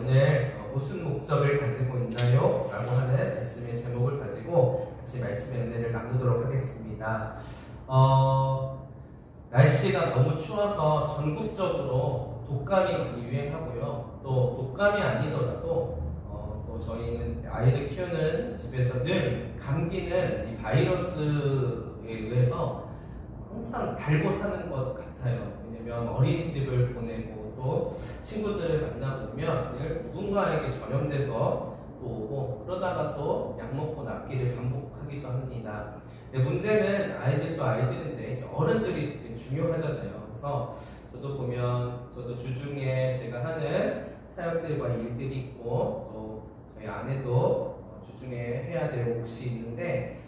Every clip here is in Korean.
오늘 무슨 목적을 가지고 있나요? 라고 하는 말씀의 제목을 가지고 같이 말씀의 은혜를 나누도록 하겠습니다. 날씨가 너무 추워서 전국적으로 독감이 많이 유행하고요. 또 독감이 아니더라도 또 저희는 아이를 키우는 집에서 늘 감기는 이 바이러스에 의해서 항상 달고 사는 것 같아요. 왜냐면 어린이집을 보내고 또 친구들을 만나보면 늘 누군가에게 전염돼서 또 오고 그러다가 또 약 먹고 낫기를 반복하기도 합니다. 근데 문제는 아이들도 아이들인데 어른들이 되게 중요하잖아요. 그래서 저도 보면 저도 주중에 제가 하는 사역들과 일들이 있고 또 저희 아내도 주중에 해야 될 몫이 있는데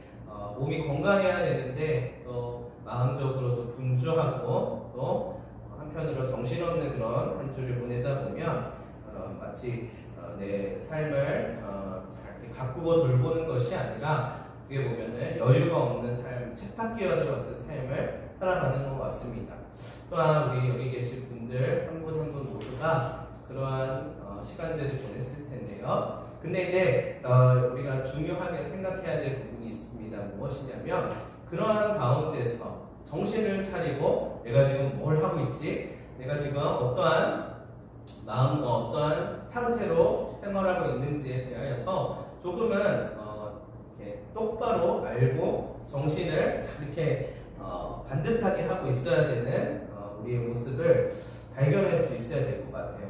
몸이 건강해야 되는데 또 마음적으로도 분주하고 또 한편으로 정신없는 그런 한 주를 보내다 보면 마치 내 삶을 잘 이렇게 가꾸고 돌보는 것이 아니라 어떻게 보면은 여유가 없는 삶, 세탁기와도 같은 삶을 살아가는 것 같습니다. 또한 우리 여기 계신 분들 한 분 한 분 모두가 그러한 시간들을 보냈을 텐데요. 근데 이제 우리가 중요하게 생각해야 될 부분이 있습니다. 무엇이냐면 그러한 가운데서 정신을 차리고 내가 지금 뭘 하고 있지? 내가 지금 어떠한 마음과 어떠한 상태로 생활하고 있는지에 대하여서 조금은 이렇게 똑바로 알고 정신을 이렇게 반듯하게 하고 있어야 되는 우리의 모습을 발견할 수 있어야 될 것 같아요.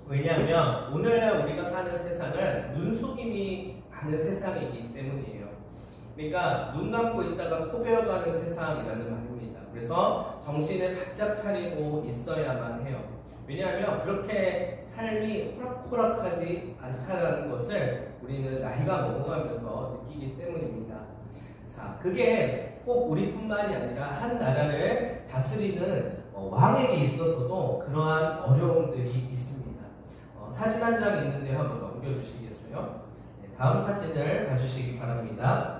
왜냐하면 오늘날 우리가 사는 세상은 눈속임이 많은 세상이기 때문이에요. 그러니까 눈 감고 있다가 코 베어가는 세상이라는 말입니다. 그래서 정신을 바짝 차리고 있어야만 해요. 왜냐하면 그렇게 삶이 호락호락하지 않다라는 것을 우리는 나이가 먹어가면서 느끼기 때문입니다. 자, 그게 꼭 우리뿐만이 아니라 한 나라를 다스리는 왕에게 있어서도 그러한 어려움들이 있습니다. 사진 한 장이 있는데 한번 넘겨주시겠어요? 네, 다음 사진을 봐주시기 바랍니다.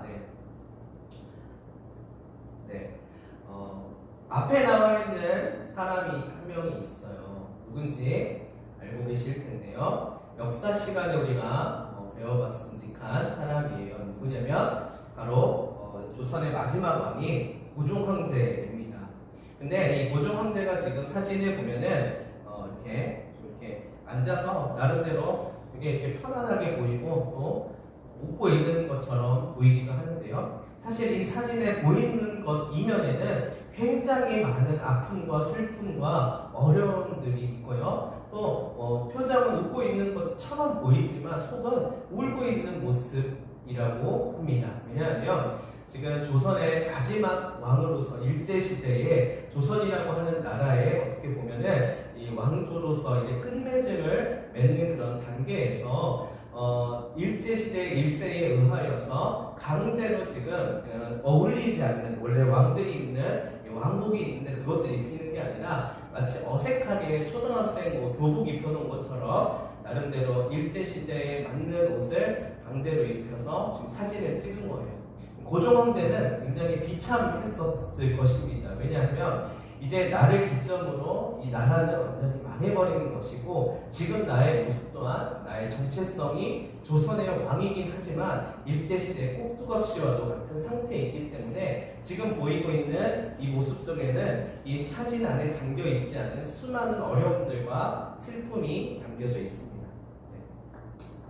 앞에 나와 있는 사람이 한 명이 있어요. 누군지 알고 계실 텐데요. 역사 시간에 우리가 배워봤음직한 사람이에요. 누구냐면 바로 조선의 마지막 왕이 고종 황제입니다. 근데 이 고종 황제가 지금 사진을 보면은 이렇게 앉아서 나름대로 되게 이렇게 편안하게 보이고 또 웃고 있는 것처럼 보이기도 하는데요. 사실 이 사진에 보이는 것 이면에는 굉장히 많은 아픔과 슬픔과 어려움들이 있고요. 또 표정은 웃고 있는 것처럼 보이지만 속은 울고 있는 모습이라고 합니다. 왜냐하면 지금 조선의 마지막 왕으로서 일제시대에 조선이라고 하는 나라에 어떻게 보면은 이 왕조로서 이제 끝맺음을 맺는 그런 단계에서 일제시대의 일제에 의하여서 강제로 지금 어울리지 않는 원래 왕들이 입는 왕복이 있는데 그것을 입히는 게 아니라 마치 어색하게 초등학생 교복 입혀놓은 것처럼 나름대로 일제시대에 맞는 옷을 강제로 입혀서 지금 사진을 찍은 거예요. 고종 황제는 굉장히 비참했었을 것입니다. 왜냐하면 이제 나를 기점으로 이 나라는 완전히 망해버리는 것이고 지금 나의 모습 또한 나의 정체성이 조선의 왕이긴 하지만 일제시대 꼭두각시와도 같은 상태에 있기 때문에 지금 보이고 있는 이 모습 속에는 이 사진 안에 담겨있지 않은 수많은 어려움들과 슬픔이 담겨져 있습니다.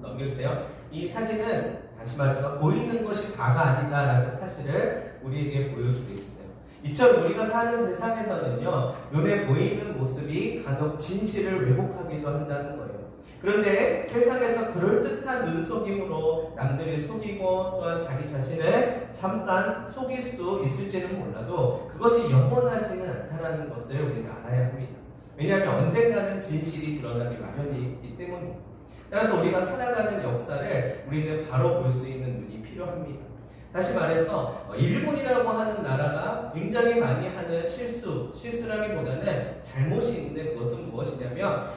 넘겨주세요. 이 사진은 다시 말해서 보이는 것이 다가 아니다라는 사실을 우리에게 보여주고 있어요. 이처럼 우리가 사는 세상에서는요, 눈에 보이는 모습이 간혹 진실을 왜곡하기도 한다는 거예요. 그런데 세상에서 그럴듯한 눈속임으로 남들을 속이고 또한 자기 자신을 잠깐 속일 수 있을지는 몰라도 그것이 영원하지는 않다는 것을 우리는 알아야 합니다. 왜냐하면 언젠가는 진실이 드러나기 마련이기 때문입니다. 따라서 우리가 살아가는 역사를 우리는 바로 볼 수 있는 눈이 필요합니다. 다시 말해서 일본이라고 하는 나라가 굉장히 많이 하는 실수라기보다는 잘못이 있는데 그것은 무엇이냐면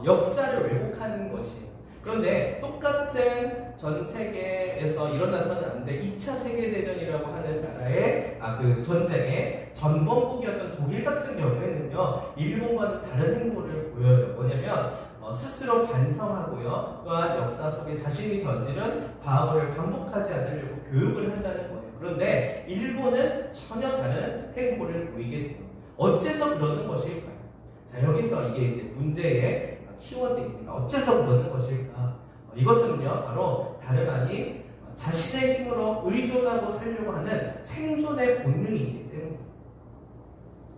역사를 왜곡하는 것이에요. 그런데 똑같은 전 세계에서 일어나서는 안 돼 2차 세계대전이라고 하는 나라의 그 전쟁의 전범국이었던 독일 같은 경우에는요 일본과는 다른 행보를 보여요. 뭐냐면 스스로 반성하고요. 또한 역사 속에 자신이 저지른 과오를 반복하지 않으려고 교육을 한다는 거예요. 그런데 일본은 전혀 다른 행보를 보이게 돼요. 어째서 그러는 것일까요? 자, 여기서 이게 이제 문제의 키워드입니다. 어째서 그러는 것일까? 이것은요, 바로 다름 아닌 자신의 힘으로 의존하고 살려고 하는 생존의 본능이 있기 때문입니다.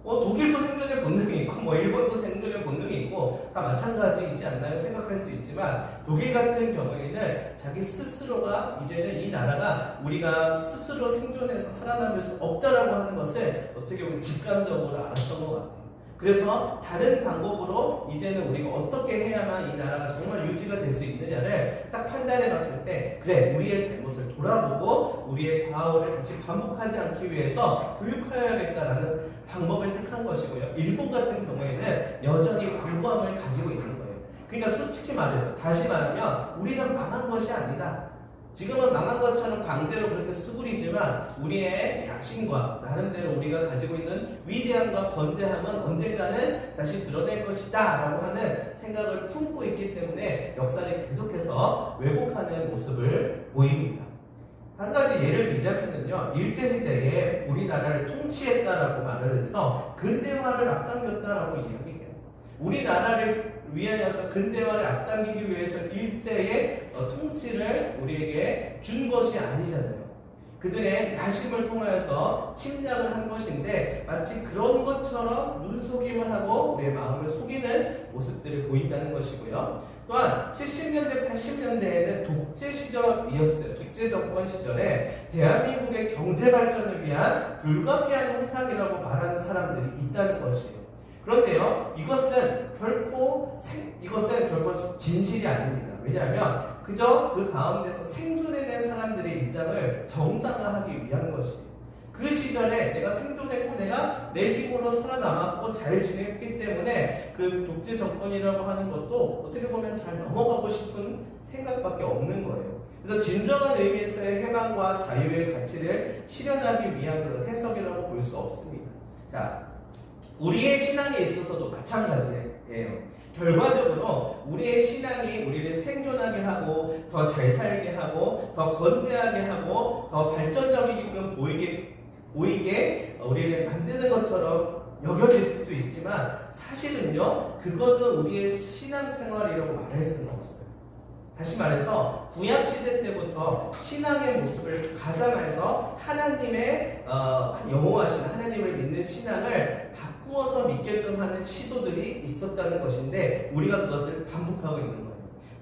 독일도 생존의 본능이 있고, 일본도 생존의 본능이 있고, 다 마찬가지이지 않나요? 생각할 수 있지만, 독일 같은 경우에는 자기 스스로가 이제는 이 나라가 우리가 스스로 생존해서 살아남을 수 없다라고 하는 것을 어떻게 보면 직감적으로 알았던 것 같아요. 그래서 다른 방법으로 이제는 우리가 어떻게 해야만 이 나라가 정말 유지가 될 수 있느냐를 딱 판단해 봤을 때, 그래, 우리의 잘못을 돌아보고 우리의 과오를 다시 반복하지 않기 위해서 교육하여야겠다라는 방법을 택한 것이고요. 일본 같은 경우에는 여전히 완고함을 가지고 있는 거예요. 그러니까 솔직히 말해서, 다시 말하면 우리는 망한 것이 아니다. 지금은 망한 것처럼 강제로 그렇게 수그리지만 우리의 야심과 나름대로 우리가 가지고 있는 위대함과 건재함은 언젠가는 다시 드러낼 것이다 라고 하는 생각을 품고 있기 때문에 역사를 계속해서 왜곡하는 모습을 보입니다. 한 가지 예를 들자면요, 일제시대에 우리나라를 통치했다라고 말을 해서 근대화를 앞당겼다라고 이야기해요. 우리나라를 위하여서 근대화를 앞당기기 위해서 일제의 통치를 우리에게 준 것이 아니잖아요. 그들의 야심을 통하여서 침략을 한 것인데 마치 그런 것처럼 눈속임을 하고 우리의 마음을 속이는 모습들을 보인다는 것이고요. 또한 70년대, 80년대에는 독재 시절이었어요. 독재 정권 시절에 대한민국의 경제 발전을 위한 불가피한 현상이라고 말하는 사람들이 있다는 것이에요. 그런데요, 이것은 결코 진실이 아닙니다. 왜냐하면 그저 그 가운데서 생존해낸 사람들의 입장을 정당화하기 위한 것이에요. 그 시절에 내가 생존했고 내가 내 힘으로 살아남았고 잘 지냈기 때문에 그 독재 정권이라고 하는 것도 어떻게 보면 잘 넘어가고 싶은 생각밖에 없는 거예요. 그래서 진정한 의미에서의 해방과 자유의 가치를 실현하기 위한 그런 해석이라고 볼 수 없습니다. 자, 우리의 신앙에 있어서도 마찬가지예요. 결과적으로 우리의 신앙이 우리를 생존하게 하고 더 잘 살게 하고 더 건재하게 하고 더 발전적이게끔 보이게 우리를 만드는 것처럼 여겨질 수도 있지만 사실은요, 그것은 우리의 신앙생활이라고 말할 수는 없어요. 다시 말해서 구약시대 때부터 신앙의 모습을 가장해서 하나님의 영호하신 하나님을 믿는 신앙을 바꾸어서 믿게끔 하는 시도들이 있었다는 것인데 우리가 그것을 반복하고 있는 거예요.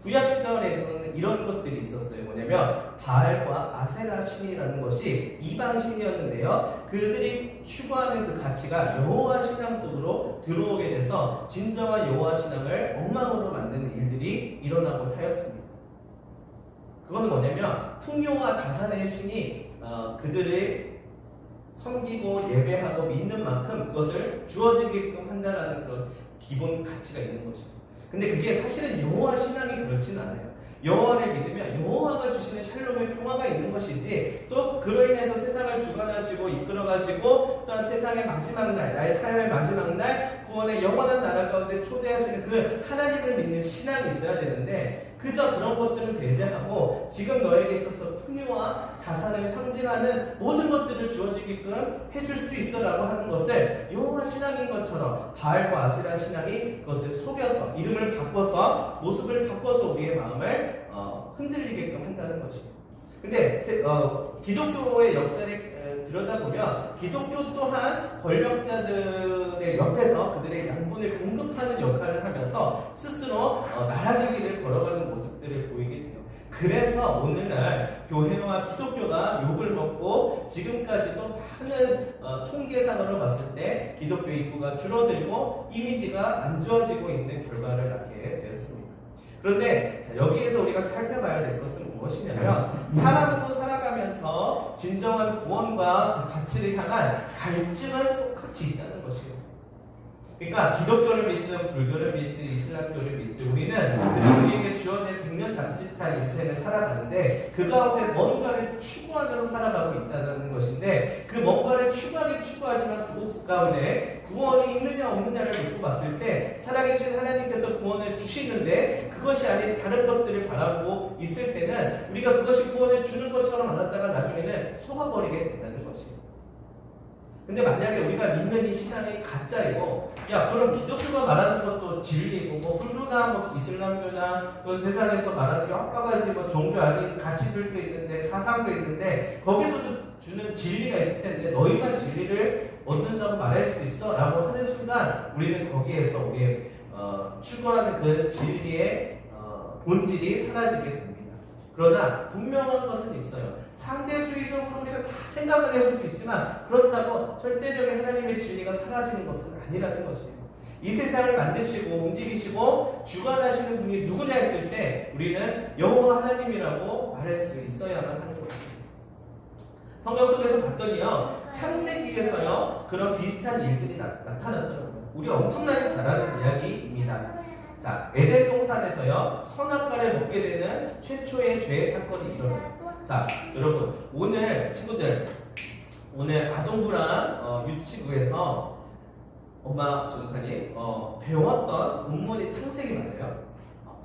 구약시절에는 이런 것들이 있었어요. 뭐냐면 바알과 아세라 신이라는 것이 이방 신이었는데요. 그들이 추구하는 그 가치가 여호와 신앙 속으로 들어오게 돼서 진정한 여호와 신앙을 엉망으로 만드는 일들이 일어나고 하였습니다. 그건 뭐냐면 풍요와 다산의 신이 그들을 섬기고 예배하고 믿는 만큼 그것을 주어지게끔 한다라는 그런 기본 가치가 있는 것입니다. 근데 그게 사실은 여호와 신앙이 그렇지는 않아요. 여호와를 믿으면 여호와가 주시는 샬롬의 평화가 있는 것이지 또 그로 인해서 세상을 주관하시고 이끌어가시고 또한 세상의 마지막 날, 나의 삶의 마지막 날 구원의 영원한 나라 가운데 초대하시는 그 하나님을 믿는 신앙이 있어야 되는데 그저 그런 것들은 배제하고 지금 너에게 있어서 풍요와 다산을 상징하는 모든 것들을 주어지게끔 해줄 수 있어라고 하는 것을 여호와 신앙인 것처럼 바알과 아세라 신앙이 그것을 속여서 이름을 바꿔서 모습을 바꿔서 우리의 마음을 흔들리게끔 한다는 것이에요. 근데 기독교의 역사를 들여다보면 기독교 또한 권력자들의 옆에서 그들의 양분을 공급하는 역할을 하면서 스스로 나라의 길을 걸어가는 모습들을 보이게 돼요. 그래서 오늘날 교회와 기독교가 욕을 먹고 지금까지도 많은 통계상으로 봤을 때 기독교 인구가 줄어들고 이미지가 안 좋아지고 있는 결과를 낳게 되었습니다. 그런데 여기에서 우리가 살펴봐야 될 것은 무엇이냐면 사람으로 살아가면서 진정한 구원과 그 가치를 향한 갈증은 똑같이 있다는 것이에요. 그러니까 기독교를 믿든 불교를 믿든 이슬람교를 믿든 우리는 그저 우리에게 주어진 백년 남짓한 듯한 인생을 살아가는데 그 가운데 뭔가를 추구하면서 살아가고 있다는 것인데 그 뭔가를 추구하지만 그 가운데 구원이 있느냐 없느냐를 놓고 봤을 때 살아계신 하나님께서 구원을 주시는데 그것이 아닌 다른 것들을 바라보고 있을 때는 우리가 그것이 구원을 주는 것처럼 알았다가 나중에는 속아버리게 된다는 것이에요. 근데 만약에 우리가 믿는 이 신앙이 가짜이고 야 그럼 기독교가 말하는 것도 진리고 뭐 불교나 뭐 이슬람교나 또 세상에서 말하는 여러 가지 뭐 종교 아닌 가치들도 있는데 사상도 있는데 거기서도 주는 진리가 있을 텐데 너희만 진리를 얻는다고 말할 수 있어? 라고 하는 순간 우리는 거기에서 우리의 추구하는 그 진리의 본질이 사라지게 됩니다. 그러나 분명한 것은 있어요. 상대주의적으로 우리가 다 생각을 해볼 수 있지만 그렇다고 절대적인 하나님의 진리가 사라지는 것은 아니라는 것이에요. 이 세상을 만드시고 움직이시고 주관하시는 분이 누구냐 했을 때 우리는 여호와 하나님이라고 말할 수 있어야만 하는 것입니다. 성경 속에서 봤더니요 창세기에서요 그런 비슷한 일들이 나타났더라고요. 우리 엄청나게 잘 아는 이야기입니다. 자, 에덴 동산에서요 선악과를 먹게 되는 최초의 죄의 사건이 일어나요. 자, 여러분 오늘 친구들 오늘 아동부랑 유치부에서 엄마 전사님 배웠던 본문이 창세기 맞아요?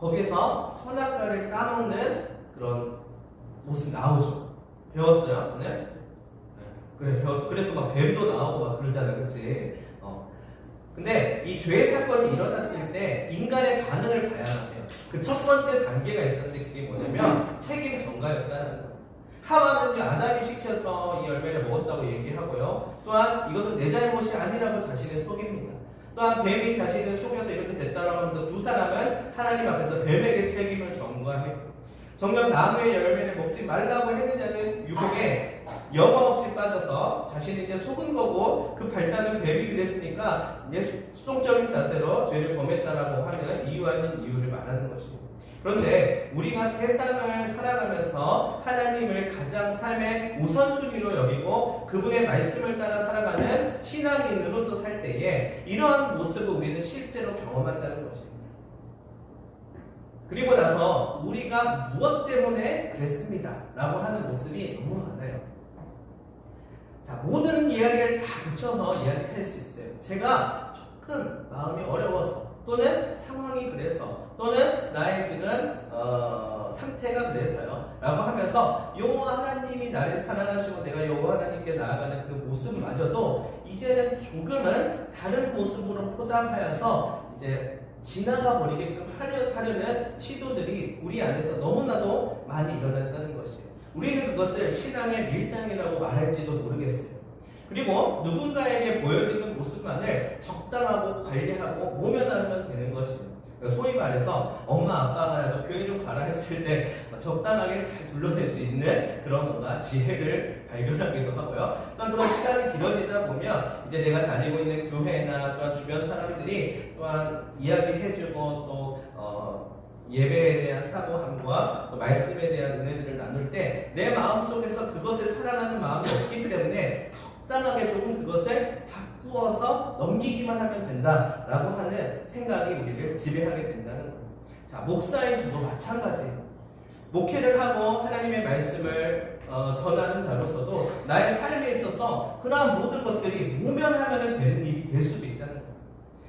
거기에서 선악과를 따먹는 그런 모습 나오죠. 배웠어요 오늘? 네. 그래 배웠어. 그래서 막 뱀도 나오고 막 그러잖아, 그렇지? 근데 이 죄의 사건이 일어났을 때 인간의 반응을 봐야 해요. 그 첫 번째 단계가 있었는데 그게 뭐냐면 책임 전가였다는 거예요. 하와는요 아담이 시켜서 이 열매를 먹었다고 얘기하고요. 또한 이것은 내 잘못이 아니라고 자신을 속입니다. 또한 뱀이 자신을 속여서 이렇게 됐다라고 하면서 두 사람은 하나님 앞에서 뱀에게 책임을 전가해요. 정녕 나무의 열매를 먹지 말라고 했느냐는 유혹에 여과없이 빠져서 자신이 이제 속은 거고 그 발단은 뱀이 그랬으니까 이제 수동적인 자세로 죄를 범했다라고 하는 이유 아닌 이유를 말하는 것입니다. 그런데 우리가 세상을 살아가면서 하나님을 가장 삶의 우선순위로 여기고 그분의 말씀을 따라 살아가는 신앙인으로서 살 때에 이러한 모습을 우리는 실제로 경험한다는 것입니다. 그리고 나서 우리가 무엇 때문에 그랬습니다 라고 하는 모습이 너무 많아요. 자, 모든 이야기를 다 붙여서 이야기할 수 있어요. 제가 조금 마음이 어려워서 또는 상황이 그래서 또는 나의 지금 상태가 그래서요 라고 하면서 여호와 하나님이 나를 사랑하시고 내가 여호와 하나님께 나아가는 그 모습마저도 이제는 조금은 다른 모습으로 포장하여서 이제 지나가 버리게끔 하려는 시도들이 우리 안에서 너무나도 많이 일어난다는 것이에요. 우리는 그것을 신앙의 밀당이라고 말할지도 모르겠어요. 그리고 누군가에게 보여지는 모습만을 적당하고 관리하고 모면하면 되는 것이에요. 소위 말해서 엄마 아빠가 너 교회 좀 가라 했을 때 적당하게 잘 둘러댈 수 있는 그런 뭔가 지혜를 발견하기도 하고요. 또한 그런 시간이 길어지다 보면 이제 내가 다니고 있는 교회나 또한 주변 사람들이 또한 이야기해주고 또 예배에 대한 사모함과 또 말씀에 대한 은혜들을 나눌 때 내 마음속에서 그것을 사랑하는 마음이 없기 때문에 적당하게 조금 그것을 바꾸어서 넘기기만 하면 된다라고 하는 생각이 우리를 지배하게 된다는 거예요. 자, 목사인 저도 마찬가지예요. 목회를 하고 하나님의 말씀을 전하는 자로서도 나의 삶에 있어서 그러한 모든 것들이 모면하면 되는 일이 될 수도 있다는 거예요.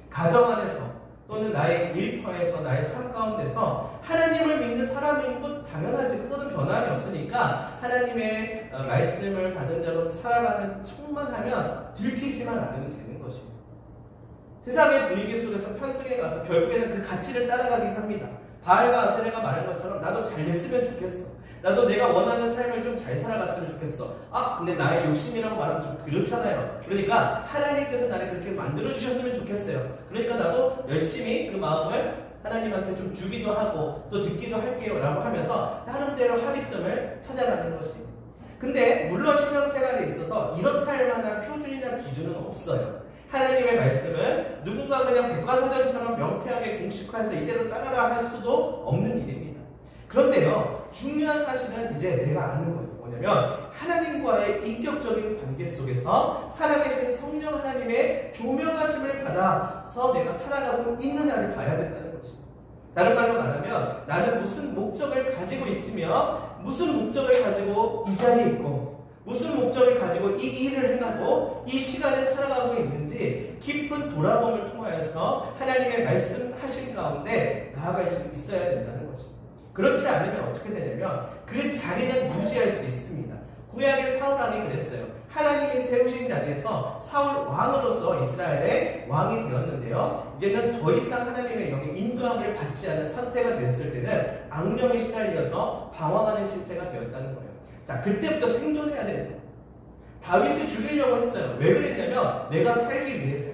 가정 안에서 또는 나의 일터에서 나의 삶 가운데서 하나님을 믿는 사람인 것 당연하지. 그거는 변함이 없으니까 하나님의 말씀을 받은 자로서 살아가는 척만 하면 들키지만 않으면 되는 것입니다. 세상의 분위기 속에서 편승해 가서 결국에는 그 가치를 따라가긴 합니다. 바알과 아세레가 말한 것처럼 나도 잘 됐으면 좋겠어. 나도 내가 원하는 삶을 좀 잘 살아갔으면 좋겠어. 근데 나의 욕심이라고 말하면 좀 그렇잖아요. 그러니까 하나님께서 나를 그렇게 만들어주셨으면 좋겠어요. 그러니까 나도 열심히 그 마음을 하나님한테 좀 주기도 하고 또 듣기도 할게요 라고 하면서 나름대로 합의점을 찾아가는 것입니다. 근데 물론 신앙생활에 있어서 이렇다 할 만한 표준이나 기준은 없어요. 하나님의 말씀은 누군가 그냥 백과사전처럼 명쾌하게 공식화해서 이대로 따라라 할 수도 없는 일입니다. 그런데요, 중요한 사실은 이제 내가 아는 거예요. 뭐냐면 하나님과의 인격적인 관계 속에서 살아계신 성령 하나님의 조명하심을 받아서 내가 살아가고 있느냐를 봐야 된다는 것입니다. 다른 말로 말하면 살아가면 나는 무슨 목적을 가지고 있으며 무슨 목적을 가지고 이 자리에 있고 무슨 목적을 가지고 이 일을 행하고 이 시간에 살아가고 있는지 깊은 돌아봄을 통하여서 하나님의 말씀하신 가운데 나아갈 수 있어야 된다는 것입니다. 그렇지 않으면 어떻게 되냐면 그 자리는 무지할 수 있습니다. 구약의 사울 왕이 그랬어요. 하나님이 세우신 자리에서 사울 왕으로서 이스라엘의 왕이 되었는데요. 이제는 더 이상 하나님의 영의 인도함을 받지 않은 상태가 되었을 때는 악령에 시달려서 방황하는 신세가 되었다는 거예요. 자, 그때부터 생존해야 돼요. 다윗을 죽이려고 했어요. 왜 그랬냐면 내가 살기 위해서요.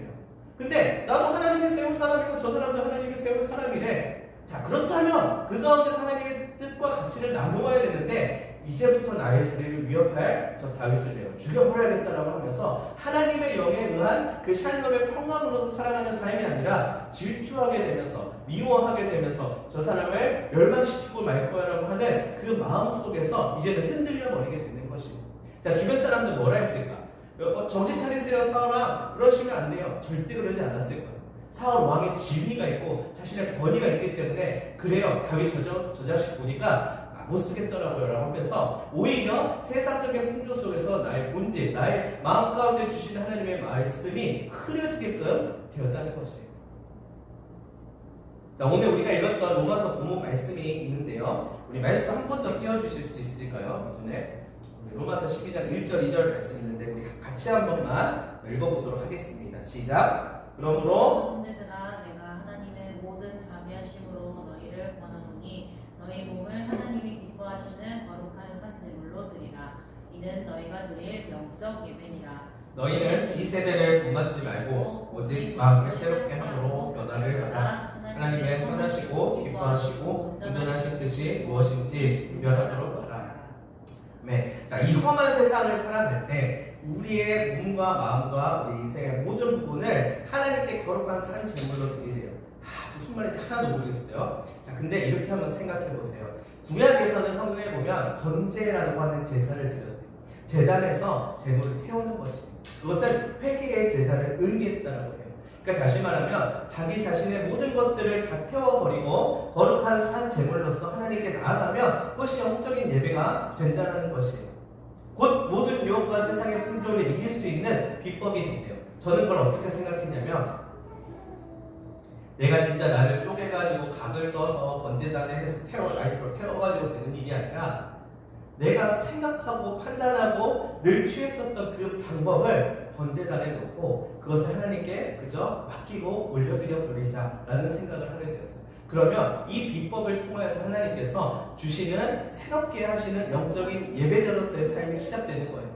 근데 나도 하나님이 세운 사람이고 저 사람도 하나님이 세운 사람이래. 자, 그렇다면 그 가운데 하나님의 뜻과 가치를 나누어야 되는데 이제부터 나의 자리를 위협할 저 다윗을 내가 죽여버려야겠다라고 하면서 하나님의 영에 의한 그 샬롬의 평강으로서 살아가는 삶이 아니라 질투하게 되면서 미워하게 되면서 저 사람을 멸망시키고 말 거야라고 하는 그 마음 속에서 이제는 흔들려 버리게 되는 것입니다. 자, 주변 사람들 뭐라 했을까? 정신 차리세요 사울아, 그러시면 안 돼요. 절대 그러지 않았을 거예요. 사울 왕의 지위가 있고 자신의 권위가 있기 때문에 그래요. 다윗 저 자식 보니까 못 쓰겠더라고요 라고 하면서 오히려 세상적인 풍조 속에서 나의 본질, 나의 마음 가운데 주신 하나님의 말씀이 흐려지게끔 되었다는 것이에요. 자, 오늘 우리가 읽었던 로마서 본문 말씀이 있는데요. 우리 말씀 한 번 더 띄워주실 수 있을까요? 전에 로마서 12장 1절 2절 말씀 있는데 우리 같이 한 번만 읽어보도록 하겠습니다. 시작. 그러므로 형제들아, 내가 하나님의 모든 자비하심으로 너희를 권하노니 너희 몸을 하나님이 기뻐하시는 거룩한 산제물로 드리라. 이는 너희가 드릴 영적 예배니라. 너희는 이 세대를 본받지 말고 오직 마음을 새롭게 함으로 변화를 받아 하나님의 선하시고 기뻐하시고 온전하신 뜻이 무엇인지 분별하도록 하라. 네, 자, 이 험한 세상을 살아갈 때 우리의 몸과 마음과 우리 인생의 모든 부분을 하나님께 거룩한 산 제물로 드리래요. 무슨 말인지 하나도 모르겠어요. 자, 근데 이렇게 한번 생각해 보세요. 구약에서는 성경에 보면 번제라고 하는 제사를 드렸대요. 제단에서 제물을 태우는 것입니다. 그것은 회개의 제사를 의미했다라고 해요. 그러니까 다시 말하면 자기 자신의 모든 것들을 다 태워버리고 거룩한 산 제물로서 하나님께 나아가면 그것이 영적인 예배가 된다는 것이에요. 곧 모든 유혹과 세상의 풍조를 이길 수 있는 비법이 된대요. 저는 그걸 어떻게 생각했냐면 내가 진짜 나를 쪼개가지고 각을 떠서 번제단에 해서 라이트로 태워가지고 되는 일이 아니라 내가 생각하고 판단하고 늘 취했었던 그 방법을 번제단에 놓고 그것을 하나님께 그저 맡기고 올려드려 버리자라는 생각을 하게 되었어요. 그러면 이 비법을 통하여서 하나님께서 주시는 새롭게 하시는 영적인 예배자로서의 삶이 시작되는 거예요.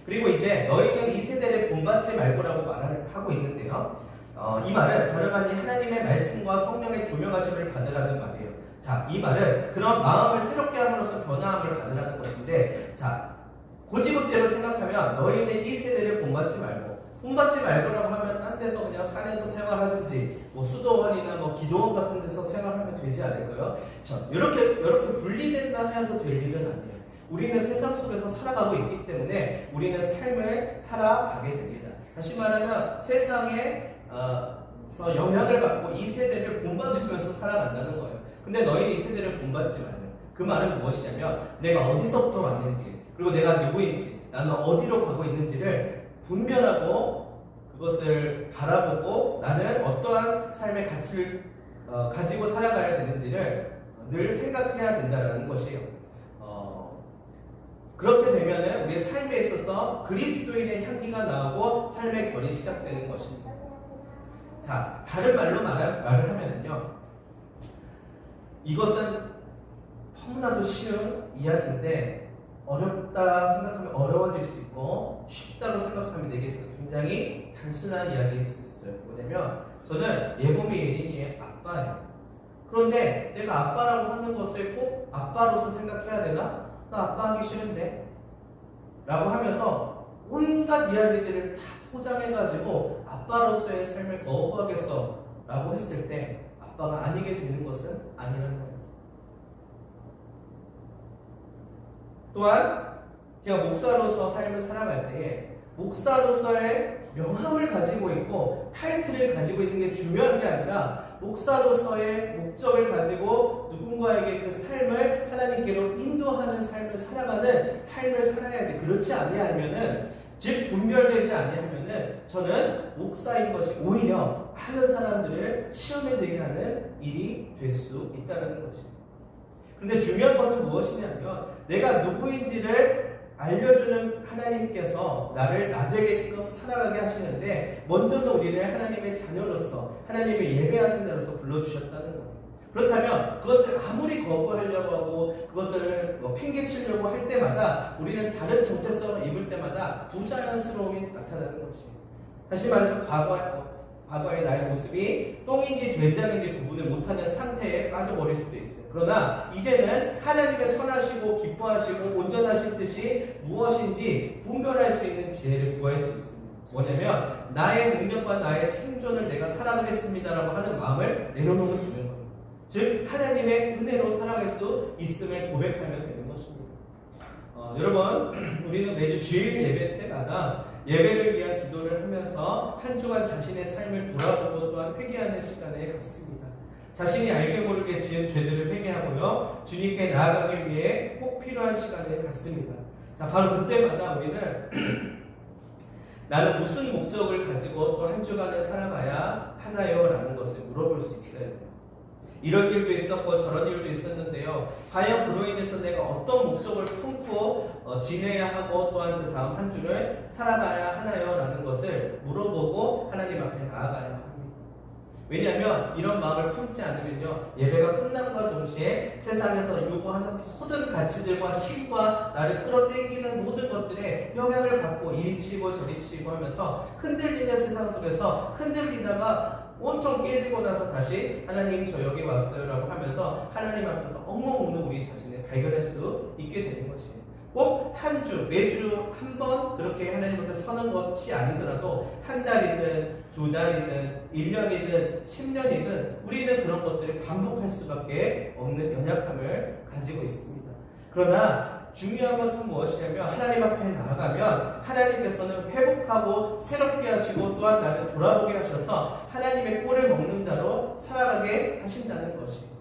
그리고 이제 너희는 이 세대를 본받지 말고라고 말을 하고 있는데요. 이 말은 다름 아닌 하나님의 말씀과 성령의 조명하심을 받으라는 말이에요. 자, 이 말은 그런 마음을 새롭게 함으로써 변화함을 받으라는 것인데, 자, 고지고대로 생각하면 너희는 이 세대를 본받지 말고라고 하면 딴 데서 그냥 산에서 생활하든지 뭐 수도원이나 뭐 기도원 같은 데서 생활하면 되지 않을까요? 이렇게 분리된다 해서 될 일은 아니에요. 우리는 세상 속에서 살아가고 있기 때문에 우리는 삶을 살아가게 됩니다. 다시 말하면 세상에 영향을 받고 이 세대를 본받으면서 살아간다는 거예요. 근데 너희는 이 세대를 본받지 말아요. 그 말은 무엇이냐면 내가 어디서부터 왔는지 그리고 내가 누구인지 나는 어디로 가고 있는지를 분별하고 그것을 바라보고 나는 어떠한 삶의 가치를 가지고 살아가야 되는지를 늘 생각해야 된다는 것이에요. 그렇게 되면 우리의 삶에 있어서 그리스도인의 향기가 나오고 삶의 결이 시작되는 것입니다. 자, 다른 말로 말을 하면은요, 이것은 너무나도 쉬운 이야기인데 어렵다 생각하면 어려워질 수 있고 쉽다고 생각하면 되게 굉장히 단순한 이야기일 수 있어요. 뭐냐면 저는 예봄이 예린이의 아빠예요. 그런데 내가 아빠라고 하는 것을 꼭 아빠로서 생각해야 되나? 나 아빠 하기 싫은데? 라고 하면서 온갖 이야기들을 다 포장해가지고 아빠로서의 삶을 거부하겠어 라고 했을 때 아빠가 아니게 되는 것은 아니라는 거예요. 또한 제가 목사로서 삶을 살아갈 때에 목사로서의 명함을 가지고 있고 타이틀을 가지고 있는 게 중요한 게 아니라 목사로서의 목적을 가지고 누군가에게 그 삶을 하나님께로 인도하는 삶을 살아가는 삶을 살아야지. 그렇지 아니하면은, 즉 분별되지 아니하면은 저는 목사인 것이 오히려 많은 사람들을 시험에 들게 하는 일이 될 수 있다는 것입니다. 그런데 중요한 것은 무엇이냐면, 내가 누구인지를 알려주는 하나님께서 나를 나되게끔 살아가게 하시는데, 먼저는 우리를 하나님의 자녀로서, 하나님의 예배하는 자로서 불러주셨다는 겁니다. 그렇다면 그것을 아무리 거부하려고 하고 그것을 팽개치려고 할 때마다, 우리는 다른 정체성을 입을 때마다 부자연스러움이 나타나는 것입니다. 다시 말해서 과거의 나의 모습이 똥인지 된장인지 구분을 못하는 상태에 빠져버릴 수도 있어요. 그러나 이제는 하나님의 선하시고 기뻐하시고 온전하신 뜻이 무엇인지 분별할 수 있는 지혜를 구할 수 있습니다. 뭐냐면, 나의 능력과 나의 생존을 내가 살아가겠습니다라고 하는 마음을 내려놓으면 되는 겁니다. 즉 하나님의 은혜로 살아갈 수 있음을 고백하면 되는 것입니다. 여러분, 우리는 매주 주일 예배 때마다 예배를 위한 기도를 하면서 한 주간 자신의 삶을 돌아보고 또한 회개하는 시간에 갖습니다. 자신이 알게 모르게 지은 죄들을 회개하고요, 주님께 나아가기 위해 꼭 필요한 시간에 갖습니다. 자, 바로 그때마다 우리는 나는 무슨 목적을 가지고 또 한 주간을 살아가야 하나요? 라는 것을 물어볼 수 있어야 돼요. 이런 일도 있었고 저런 일도 있었는데요, 과연 그로 인해서 내가 어떤 목적을 품고 지내야 하고 또한 그 다음 한 주를 살아가야 하나요? 라는 것을 물어보고 하나님 앞에 나아가야 합니다. 왜냐하면 이런 마음을 품지 않으면요, 예배가 끝남과 동시에 세상에서 요구하는 모든 가치들과 힘과 나를 끌어당기는 모든 것들에 영향을 받고 이리 치고 저리 치고 하면서 흔들리는 세상 속에서 흔들리다가 온통 깨지고 나서 다시 하나님 저 여기 왔어요 라고 하면서 하나님 앞에서 엉엉 우는 우리 자신을 발견할 수 있게 되는 것이에요. 꼭 한 주, 매주 한 번 그렇게 하나님 앞에 서는 것이 아니더라도 한 달이든 두 달이든 1년이든 10년이든 우리는 그런 것들을 반복할 수밖에 없는 연약함을 가지고 있습니다. 그러나 중요한 것은 무엇이냐면, 하나님 앞에 나아가면 하나님께서는 회복하고 새롭게 하시고 또한 나를 돌아보게 하셔서 하나님의 꼴을 먹는 자로 살아가게 하신다는 것입니다.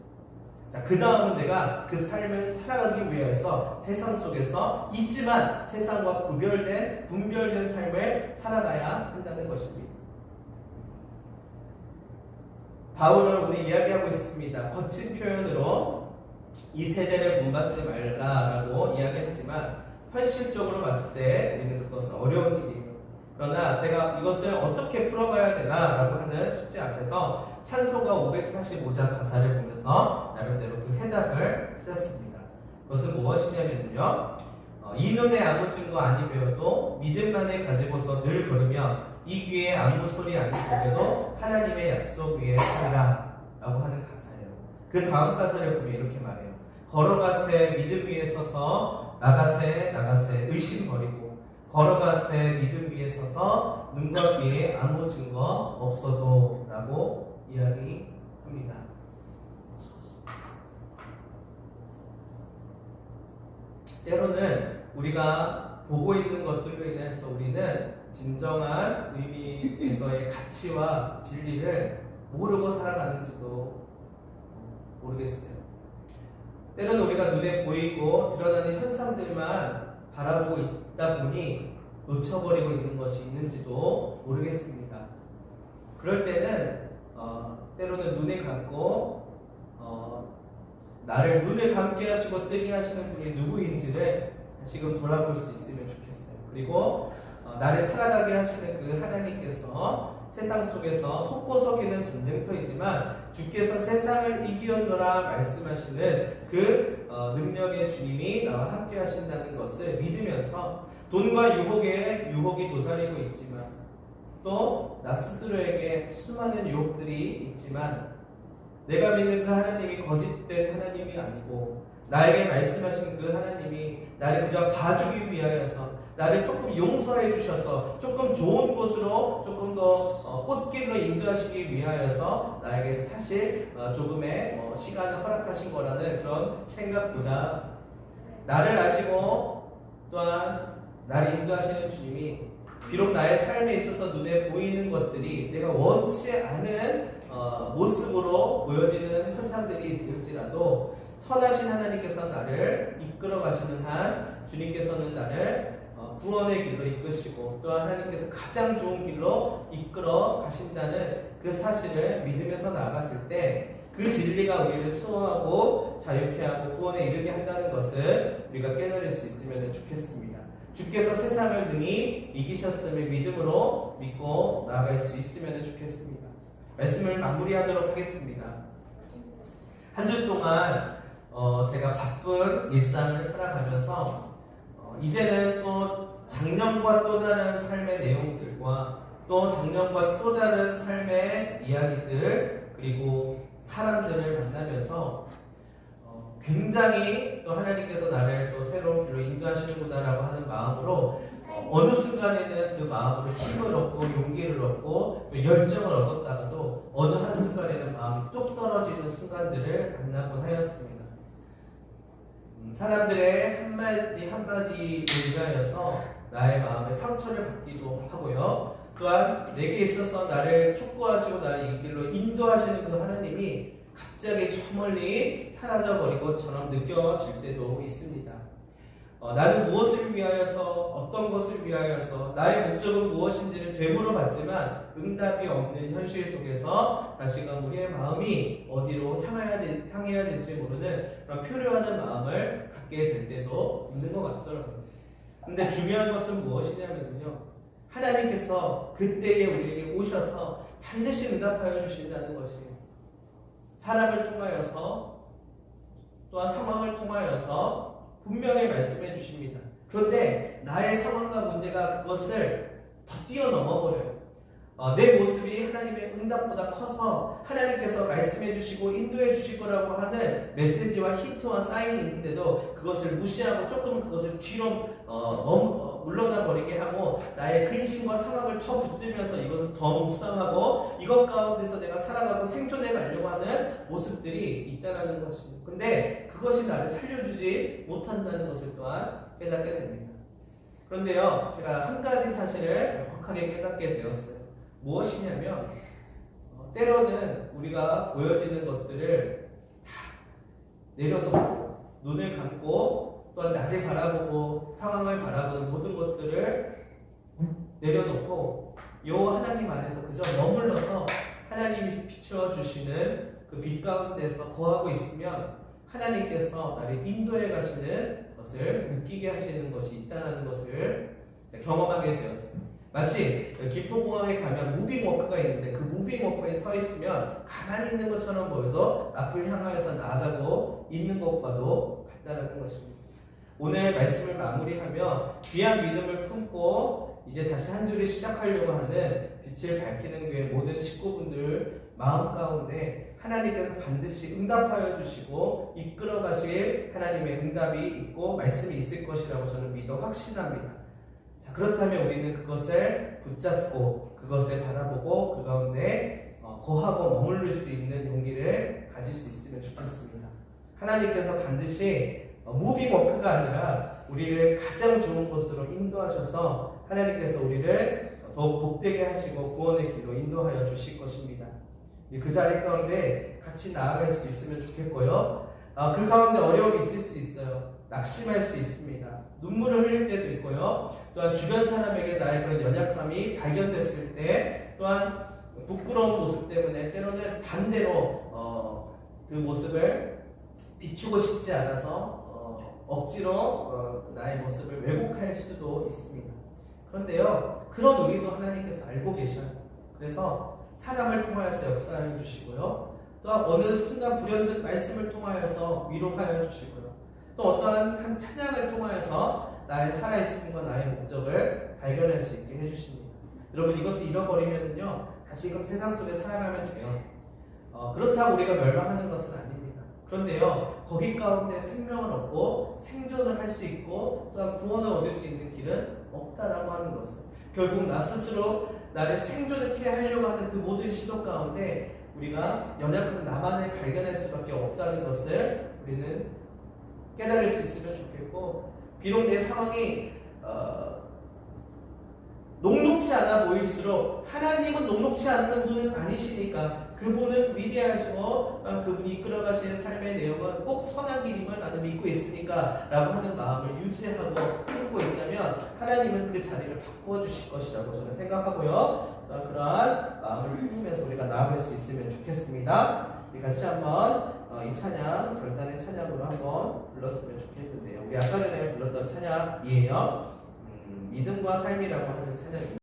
자, 그 다음은 내가 그 삶을 살아가기 위해서 세상 속에서 있지만 세상과 분별된 삶을 살아가야 한다는 것입니다. 바울은 오늘 이야기하고 있습니다. 거친 표현으로 이 세대를 본받지 말라라고 이야기하지만 현실적으로 봤을 때 우리는 그것은 어려운 일이에요. 그러나 제가 이것을 어떻게 풀어가야 되나라고 하는 숙제 앞에서 찬송가 545장 가사를 보면서 나름대로 그 해답을 찾았습니다. 그것은 무엇이냐면요, 이 눈에 아무 증거 아니 배워도 믿음만을 가지고서 늘 걸으며 이 귀에 아무 소리 아니 들려도 하나님의 약속 위에 서라 라고 하는 가사예요. 그 다음 가사를 보면 이렇게 말해요. 걸어가세 믿음 위에 서서 나가세 의심 버리고 걸어가세 믿음 위에 서서 눈과 귀에 아무 증거 없어도 라고 이야기합니다. 때로는 우리가 보고 있는 것들로 인해서 우리는 진정한 의미에서의 가치와 진리를 모르고 살아가는지도 모르겠어요. 때로는 우리가 눈에 보이고 드러나는 현상들만 바라보고 있다 보니 놓쳐버리고 있는 것이 있는지도 모르겠습니다. 그럴 때는 때로는 눈을 감고 나를 눈을 감게 하시고 뜨게 하시는 분이 누구인지를 다시금 돌아볼 수 있으면 좋겠어요. 그리고 나를 살아가게 하시는 그 하나님께서 세상 속에서 속고 서기는 전쟁터이지만 주께서 세상을 이기었노라 말씀하시는 그 능력의 주님이 나와 함께 하신다는 것을 믿으면서 돈과 유혹이 도사리고 있지만 또 나 스스로에게 수많은 유혹들이 있지만 내가 믿는 그 하나님이 거짓된 하나님이 아니고 나에게 말씀하신 그 하나님이 나를 그저 봐주기 위하여서 나를 조금 용서해 주셔서 조금 좋은 곳으로 조금 더 꽃길로 인도하시기 위하여서 나에게 사실 조금의 시간을 허락하신 거라는 그런 생각보다 나를 아시고 또한 나를 인도하시는 주님이 비록 나의 삶에 있어서 눈에 보이는 것들이 내가 원치 않은 모습으로 보여지는 현상들이 있을지라도 선하신 하나님께서 나를 이끌어 가시는 한 주님께서는 나를 구원의 길로 이끄시고 또 하나님께서 가장 좋은 길로 이끌어 가신다는 그 사실을 믿으면서 나아갔을 때 그 진리가 우리를 수호하고 자유케 하고 구원에 이르게 한다는 것을 우리가 깨달을 수 있으면 좋겠습니다. 주께서 세상을 능히 이기셨음을 믿음으로 믿고 나아갈 수 있으면 좋겠습니다. 말씀을 마무리하도록 하겠습니다. 한 주 동안 제가 바쁜 일상을 살아가면서 이제는 또 작년과 또 다른 삶의 내용들과 또 작년과 또 다른 삶의 이야기들 그리고 사람들을 만나면서 굉장히 또 하나님께서 나를 또 새로운 길로 인도하시는구나라고 하는 마음으로 어느 순간에는 그 마음으로 힘을 얻고 용기를 얻고 또 열정을 얻었다가도 어느 한순간에는 마음이 뚝 떨어지는 순간들을 만나곤 하였습니다. 사람들의 한마디 한마디를 인하여서 나의 마음에 상처를 받기도 하고요. 또한 내게 있어서 나를 촉구하시고 나를 이 길로 인도하시는 그 하나님이 갑자기 저 멀리 사라져버린 것처럼 느껴질 때도 있습니다. 나는 무엇을 위하여서 어떤 것을 위하여서 나의 목적은 무엇인지를 되물어봤지만 응답이 없는 현실 속에서 다시금 우리의 마음이 어디로 향해야 될지 모르는 그런 표류하는 마음을 갖게 될 때도 있는 것 같더라고요. 근데 중요한 것은 무엇이냐면요, 하나님께서 그때에 우리에게 오셔서 반드시 응답하여 주신다는 것이에요. 사람을 통하여서 또한 상황을 통하여서 분명히 말씀해 주십니다. 그런데 나의 상황과 문제가 그것을 더 뛰어넘어 버려요. 내 모습이 하나님의 응답보다 커서 하나님께서 말씀해 주시고 인도해 주실 거라고 하는 메시지와 힌트와 사인이 있는데도 그것을 무시하고 조금 그것을 뒤로 물러나 버리게 하고 나의 근심과 상황을 더 붙들면서 이것을 더 묵상하고 이것 가운데서 내가 살아가고 생존해 가려고 하는 모습들이 있다는 것입니다. 근데 그것이 나를 살려주지 못한다는 것을 또한 깨닫게 됩니다. 그런데요, 제가 한 가지 사실을 명확하게 깨닫게 되었어요. 무엇이냐면 때로는 우리가 보여지는 것들을 다 내려놓고 눈을 감고 또한 나를 바라보고 상황을 바라보는 모든 것들을 내려놓고 요 하나님 안에서 그저 머물러서 하나님이 비추어 주시는 그 빛 가운데서 거하고 있으면 하나님께서 나를 인도해 가시는 것을 느끼게 하시는 것이 있다는 것을 경험하게 되었습니다. 마치 김포공항에 가면 무빙워크가 있는데 그 무빙워크에 서 있으면 가만히 있는 것처럼 보여도 앞을 향하여서 나아가고 있는 것과도 같다는 것입니다. 오늘 말씀을 마무리하며 귀한 믿음을 품고 이제 다시 한 주를 시작하려고 하는 빛을 밝히는 교회 모든 식구분들 마음 가운데 하나님께서 반드시 응답하여 주시고 이끌어 가실 하나님의 응답이 있고 말씀이 있을 것이라고 저는 믿어 확신합니다. 자, 그렇다면 우리는 그것을 붙잡고 그것을 바라보고 그 가운데 거하고 머무를 수 있는 용기를 가질 수 있으면 좋겠습니다. 하나님께서 반드시 무빙워크가 아니라 우리를 가장 좋은 곳으로 인도하셔서 하나님께서 우리를 더욱 복되게 하시고 구원의 길로 인도하여 주실 것입니다. 그 자리 가운데 같이 나아갈 수 있으면 좋겠고요. 그 가운데 어려움이 있을 수 있어요. 낙심할 수 있습니다. 눈물을 흘릴 때도 있고요. 또한 주변 사람에게 나의 그런 연약함이 발견됐을 때 또한 부끄러운 모습 때문에 때로는 반대로 그 모습을 비추고 싶지 않아서 억지로 나의 모습을 왜곡할 수도 있습니다. 그런데요, 그런 우리도 하나님께서 알고 계셔요. 그래서 사람을 통하여서 역사하여 주시고요. 또한 어느 순간 불현듯 말씀을 통하여서 위로하여 주시고요. 또 어떠한 한 찬양을 통하여서 나의 살아있음과 나의 목적을 발견할 수 있게 해주십니다. 여러분, 이것을 잃어버리면요 다시금 세상 속에 살아가면 돼요. 그렇다고 우리가 멸망하는 것은 아닙니다. 그런데요, 거기 가운데 생명을 얻고 생존을 할 수 있고 또한 구원을 얻을 수 있는 길은 없다라고 하는 것은 결국 나 스스로 나를 생존케 하려고 하는 그 모든 시도 가운데 우리가 연약한 나만을 발견할 수밖에 없다는 것을 우리는 깨달을 수 있으면 좋겠고, 비록 내 상황이 녹록치 않아 보일수록 하나님은 녹록치 않는 분은 아니시니까 그분은 위대하시고 그분이 이끌어가시는 삶의 내용은 꼭 선한 길임을 나는 믿고 있으니까 라고 하는 마음을 유지하고 품고 있다면 하나님은 그 자리를 바꾸어 주실 것이라고 저는 생각하고요. 그러한 마음을 품으면서 우리가 나아갈 수 있으면 좋겠습니다. 우리 같이 한번 이 찬양, 결단의 찬양으로 한번 불렀으면 좋겠는데요. 우리 아까 전에 불렀던 찬양이에요. 믿음과 삶이라고 하는 찬양입니다.